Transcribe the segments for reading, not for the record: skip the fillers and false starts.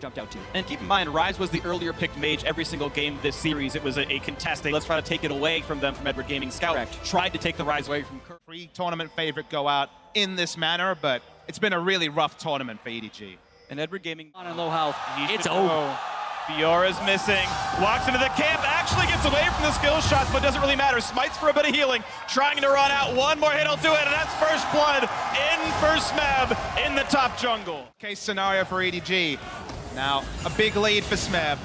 Jumped out too. And keep in mind, Rise was the earlier picked mage every single game this series. It was a contest. Let's try to take it away from them, from Edward Gaming. Scout tried to take the Rise away from Kirk. Pre-tournament favorite go out in this manner, but it's been a really rough tournament for EDG. And Edward Gaming On low health. It's over. Fiora's missing. Walks into the camp, actually gets away from the skill shots, but doesn't really matter. Smites for a bit of healing, trying to run out. One more hit will do it, and that's first blood in for Smeb in the top jungle. Case scenario for EDG. Now, a big lead for Smeb.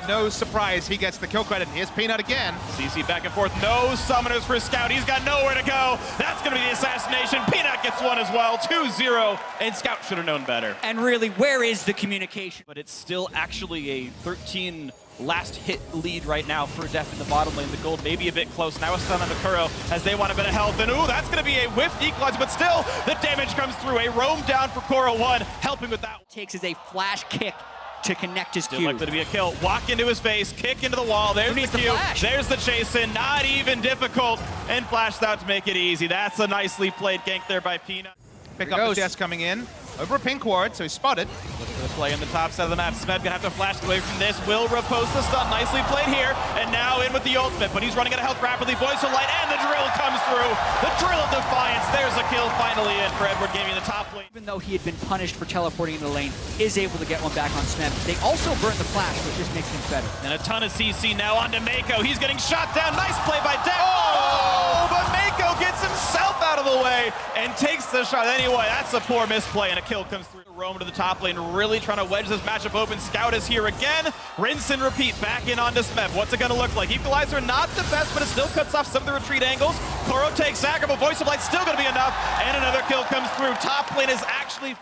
No surprise, he gets the kill credit. Here's Peanut again. CC back and forth, no summoners for Scout. He's got nowhere to go. That's going to be the assassination. Peanut gets one as well, 2-0, and Scout should have known better. And really, where is the communication? But it's still actually a 13 last hit lead right now for Def in the bottom lane. The gold may be a bit close. Now a stun on Nakuro as they want a bit of health. And ooh, that's going to be a whiffed equalizer, but still the damage comes through. A roam down for Koro 1, helping with that. Takes is a flash kick to connect his Q. Likely to be a kill. Walk into his face, kick into the wall. There's the Q. There's the chase in. Not even difficult. And flashed out to make it easy. That's a nicely played gank there by Peanut. Pick up the DS coming in. Over a pink ward, so he's spotted. Looking for the play in the top side of the map. Smeb gonna have to flash away from this. Will repose the stun. Nicely played here. And now in with the ultimate, but he's running out of health rapidly. Voice of Light, and the drill comes through. The drill of defiance. There's a kill finally in for Edward Gaming in the top lane. Even though he had been punished for teleporting in the lane, is able to get one back on Smeb. They also burn the flash, which just makes things better. And a ton of CC now onto Mako. He's getting shot down. Nice play by Def. Oh, but Mako gets himself out of the way and takes the shot anyway. That's a poor misplay, and a kill comes through. Roam to the top lane, really trying to wedge this matchup open. Scout is here again. Rinse and repeat, back in onto Smeb. What's it going to look like? Equalizer, not the best, but it still cuts off some of the retreat angles. Koro takes Zagger, but Voice of Light still going to be enough. And another kill comes through. Top lane is actually...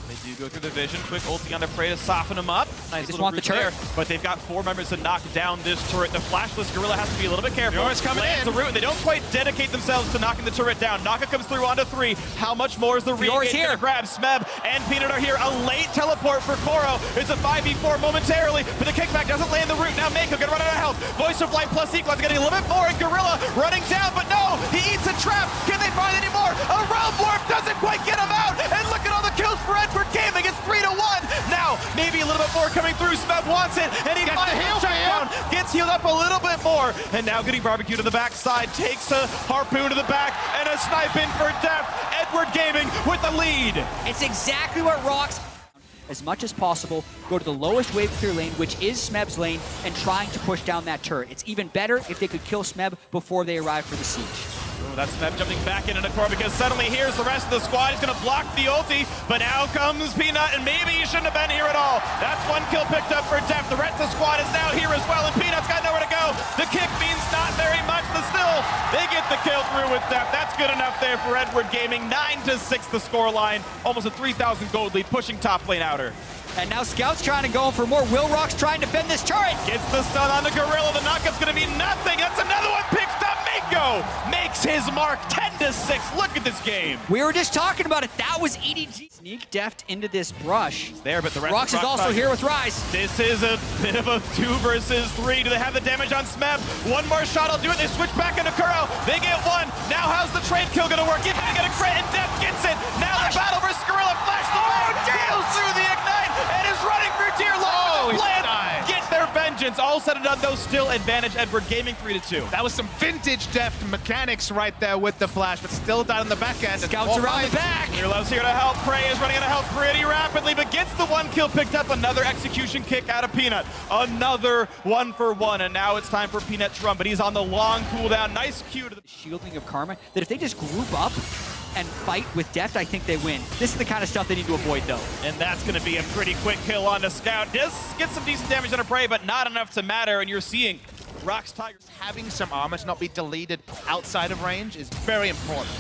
They do go through the vision. Quick ulti on the Prey to soften him up. Nice little want the turret. there, but they've got 4 members to knock down this turret. The flashless Gorilla has to be a little bit careful. Yours coming in. The root, and they don't quite dedicate themselves to knocking the turret down. Naka comes through onto 3. How much more is the re-engage gonna grab? Smeb and Peanut are here. A late teleport for Koro. It's a 5v4 momentarily, but the kickback doesn't land the root. Now Mako gonna run out of health. Voice of Light plus Equalizer getting a little bit more, and Gorilla running down, but no! He eats a trap! Can they find any more? A realm warp doesn't quite get him out! And look at all the kills for Edward Gaming! It's 3-1! Now, maybe a little bit more coming through. Smeb wants it, and he finds the down. Gets healed up a little bit more, and now getting barbecued to the backside. Takes a harpoon to the back, and a snipe in for Def. Edward Gaming with the lead. It's exactly what ROX... As much as possible, go to the lowest wave clear lane, which is Smeb's lane, and trying to push down that turret. It's even better if they could kill Smeb before they arrive for the siege. Oh, that's Smeb jumping back into the core, because suddenly here's the rest of the squad. He's going to block the ulti, but now comes Peanut, and maybe he shouldn't have been here at all. That's 1 kill picked up for Def. The rest of the squad is now here as well, and Peanut's got nowhere to go. The kick means not very much, but still, they get the kill through with Def. That's good enough there for Edward Gaming. 9-6 the scoreline. Almost a 3,000 gold lead, pushing top lane outer. And now Scout's trying to go for more. Will ROX trying to defend this turret. Gets the stun on the Gorilla. The knockup's going to be nothing. That's another one picked up. Mako makes his mark. 10-6. Look at this game. We were just talking about it. That was EDG. Sneak deft into this brush. It's there, but the rest ROX is also here with Rise. This is a bit of a 2 versus 3. Do they have the damage on Smeb? One more shot will do it. They switch back into Kuro. They get 1. Now how's the trade kill going to work? If they get a crit, and Def gets it. Now the battle versus Gorilla. Flash the deals through the ignite and is running through tier line. Get their vengeance. All said and done, though, still advantage Edward Gaming 3-2. That was some vintage Def mechanics right there with the flash, but still down in the back end. Scouts around the back. Love's here to help. Prey is running out of health pretty rapidly, but gets the 1 kill picked up. Another execution kick out of Peanut. Another 1-for-1, and now it's time for Peanut to run, but he's on the long cooldown. Nice Q to the shielding of Karma, that if they just group up and fight with depth, I think they win. This is the kind of stuff they need to avoid, though. And that's going to be a pretty quick kill on the Scout. Does get some decent damage on a Prey, but not enough to matter, and you're seeing ROX Tigers having some armor to not be deleted outside of range is very important.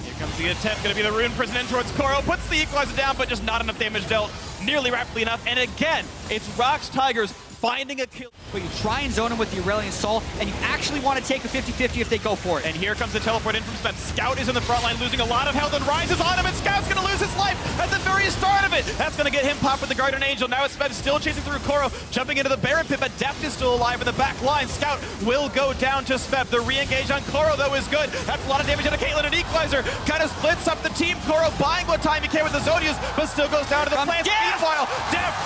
Here comes the attempt, going to be the Rune Prison in towards Koro. Puts the Equalizer down, but just not enough damage dealt nearly rapidly enough. And again, it's ROX Tigers finding a kill. But you try and zone him with the Aurelion Soul, and you actually want to take a 50-50 if they go for it. And here comes the teleport in from Smeb. Scout is in the front line, losing a lot of health, and Rise is on him, and Scout's going to lose his life at the very start of it. That's going to get him popped with the Guardian Angel. Now it's Smeb still chasing through Koro, jumping into the Baron Pit, but Deft is still alive in the back line. Scout will go down to Smeb. The re-engage on Koro, though, is good. That's a lot of damage out of Caitlyn, and Equalizer kind of splits up the team. Koro buying what time he can with the Zodias, but still goes down to the plants. Meanwhile, Deft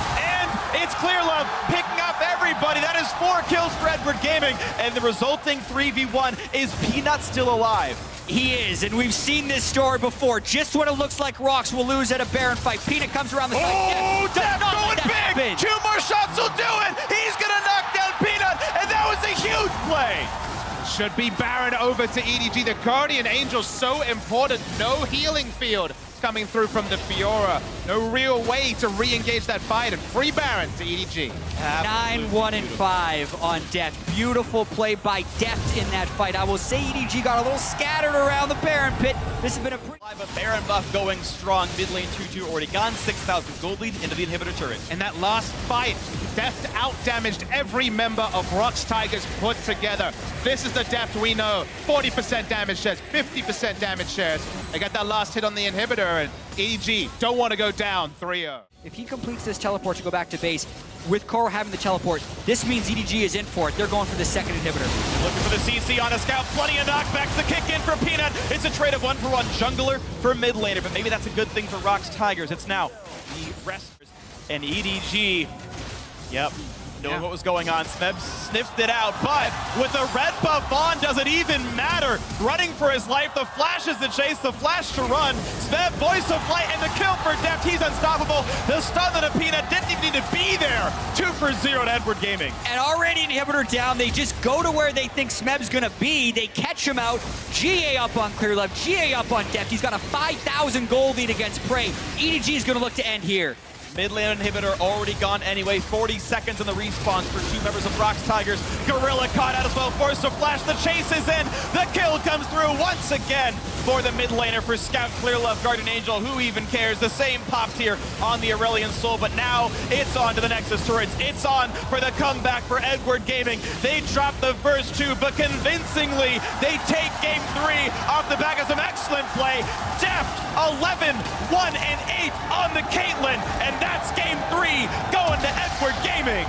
Clearlove picking up everybody. That is 4 kills for Edward Gaming, and the resulting 3v1 is Peanut still alive. He is, and we've seen this story before. Just when it looks like ROX will lose at a Baron fight, Peanut comes around the side. Oh, Def going big! 2 more shots will do it! He's gonna knock down Peanut, and that was a huge play! Should be Baron over to EDG. The Guardian Angel so important. No healing field coming through from the Fiora. No real way to re-engage that fight, and free Baron to EDG. 9-1-5 on Deft. Beautiful play by Deft in that fight. I will say EDG got a little scattered around the Baron pit. This has been a pretty... A Baron buff going strong. Mid lane 2-2 already gone. 6,000 gold lead into the inhibitor turret. In that last fight, Deft out-damaged every member of ROX Tigers put together. This is the Deft we know. 40% damage shares, 50% damage shares. They got that last hit on the inhibitor, and EDG don't want to go down 3-0. If he completes this teleport to go back to base, with Koro having the teleport, this means EDG is in for it. They're going for the second inhibitor. Looking for the CC on a scout. Plenty of knockbacks. The kick in for Peanut. It's a trade of 1-for-1 jungler for mid laner, but maybe that's a good thing for ROX Tigers. It's now the wrestlers and EDG. Yep. Knowing what was going on, Smeb sniffed it out, but with the red buff on, does it even matter? Running for his life, the flash is the chase, the flash to run. Smeb, voice of light, and the kill for Deft. He's unstoppable. The stun on the Peanut didn't even need to be there. 2-for-0 to Edward Gaming. And already inhibitor down, they just go to where they think Smeb's gonna be. They catch him out. GA up on Clearlove, GA up on Deft. He's got a 5,000 gold lead against Prey. EDG is gonna look to end here. Mid lane inhibitor already gone anyway. 40 seconds in the respawn for 2 members of ROX Tigers. Gorilla caught out as well, forced to flash. The chase is in. The kill comes through once again for the mid laner for Scout Clearlove. Guardian Angel, who even cares? The same popped here on the Aurelion Soul, but now it's on to the Nexus turrets. It's on for the comeback for Edward Gaming. They dropped the first 2, but convincingly they take game 3 off the back of some excellent play. Deft 11, 1, and 8 on the Caitlyn, and that's game 3 going to Edward Gaming.